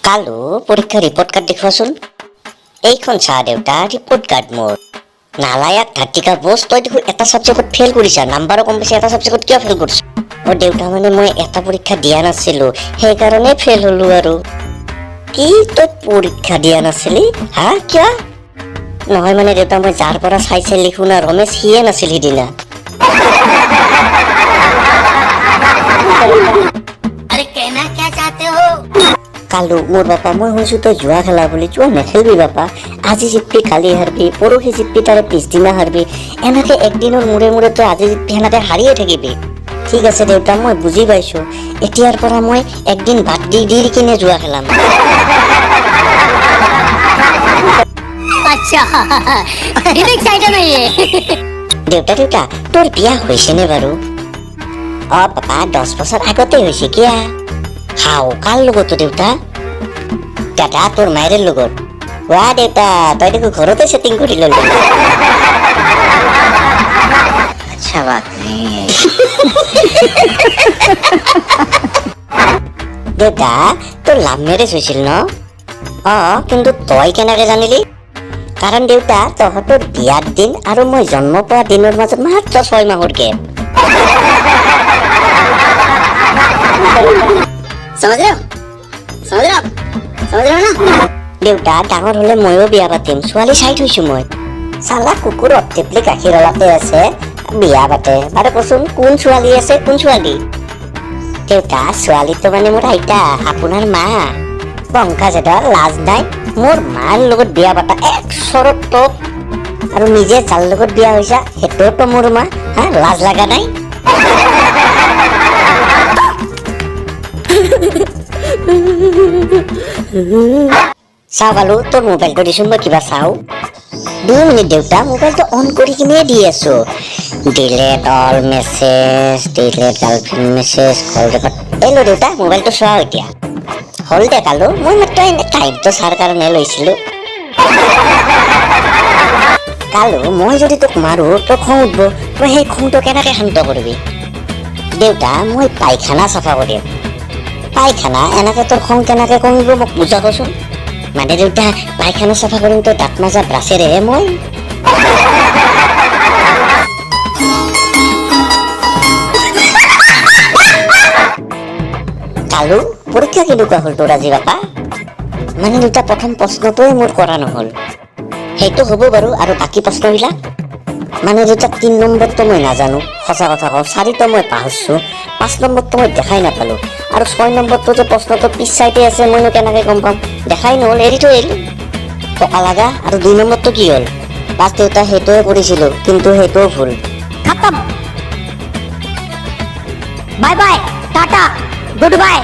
কালু পৰীক্ষা report card দেখুৱাচোন। এইখন চা দেউতা ৰিপোৰ্ট কাৰ্ড মোৰ। নালায়াক ধাতিকা বস তই দেখো এটা সাবজেক্টত ফেল কৰিছা, নাম্বাৰো কম পাইছে, এটা সাবজেক্টত কিয় ফেল কৰিছ? ও দেউতা মানে মই এটা পৰীক্ষা দিয়া নাছিলো, সেইকাৰণে ফেল হলো আৰু। কি তই পৰীক্ষা দিয়া নাছিলি? হা কিয়? নহয় মানে দেউতা মই যাৰ পৰা চাই চাই লিখো না, ৰমেশ সিয়ে নাছিল সিদিনা। अरे कहना क्या चाहते हो? কালু মোৰ বাপা মই শুনিছো তই জুৱা খেলা বুলি। জুৱা নেখেলবি বাপা, আজি জিতবি কালি হাৰবি, পৰহি জিতবি তাৰে পিছদিনা হাৰবি, এনেকে একদিনৰ মূৰে মূৰে তই আজি জিতবি সেনেকে হাৰিয়ে থাকিবি। ঠিক আছে দেউতা মই বুজি পাইছো, এতিয়াৰ পৰা মই একদিন বাদ দি দি কিনে জুৱা খেলাম। अच्छा रिमिक्स आइटम है ये। দেউতা দেউতা তোৰ বিয়া হৈছেনে বাৰু? অ পাপা 10 বছৰ আগতে হৈছে। কিয়া হাও কাৰ লগতো দেউতা? দাদা তোৰ মায়েৰ লগত। ৱা দেউতা তই দেখো ঘৰতে ছেটিং কৰি ললি। আচ্ছা বাত দেউতা তোৰ লাভ মেৰেজ হৈছিল ন? অ কিন্তু তই কেনেকে জানিলি? কাৰণ দেউতা তহঁতৰ বিয়াৰ দিন আৰু মই জন্ম পোৱা দিনৰ মাজত মাত্ৰ 6 মাহৰ গেপ। समझ रहे हो? समझ रहे हो? समझ रहे हो ना? দেউতা ডাঙৰ হলে ময়ো বিয়া পাতিম, ছোৱালী চাই থৈছো মই। চালা কুকুৰত টেপলি গাখীৰ ওলাতে আছে, বিয়া পাতে। বাৰু কচোন কোন ছোৱালী আছে, কোন ছোৱালী? দেউতা ছোৱালীটো মানে মোৰ আইতা, আপোনাৰ মা। পংকাজ এডাল লাজ নাই, মোৰ মাৰ লগত বিয়া পাতা এক চৰত তোক। আৰু নিজে যাৰ লগত বিয়া হৈছা সেইটোতো মোৰ মা। হা লাজ লগা নাই? চাও কালু তোৰ মোবাইলটো দিছোন মই কিবা চাও। 2 মিনিট দেউতা, মোবাইলটো অন কৰি কিনে দি আছো। Delete all message, delete girlfriend message, call record. এলো দেউতা মোবাইলটো চোৱা এতিয়া। হল দে কালু, মই মাত্ৰ এনে টাইমটো চাৰ কাৰণে লৈছিলো। কালু মই যদি তোক মাৰো তোক খং উঠব, তই সেই খংটো কেনেকে শান্ত কৰিবি? দেউতা মই পায়খানা চাফা কৰিম। পায়খানা এনেকে তোৰ খং কেনেকে কমিব মোক বুজা কচোন। মানে দেউতা পায়খানা চাফা কৰিম তই দাঁত মাজা ব্ৰাছেৰেহে মই। কালু পৰীক্ষা কেনেকুৱা হ'ল তোৰ আজি বাপা? মানে দেউতা প্ৰথম প্ৰশ্নটোৱে মোৰ কৰা নহল। সেইটো হ'ব বাৰু, আৰু বাকী প্ৰশ্নবিলাক? মানে দেউতা 3 নম্বৰটো মই নাজানো, সঁচা কথা কওঁ। 4টো মই পাহৰিছো, 5 নম্বৰটো মই দেখাই নাপালো, আৰু 6 নম্বৰটো যে প্ৰশ্নটো পিছ চাইডে আছে মইনো কেনেকে গম পাম? দেখাই নহল, এৰি থৈ আহিলো। টকা লাগা। আৰু 2 নম্বৰটো কি হ'ল? বাছ দেউতা সেইটোৱে কৰিছিলো, কিন্তু সেইটোও ভুল। खत्म। Bye bye tata good bye.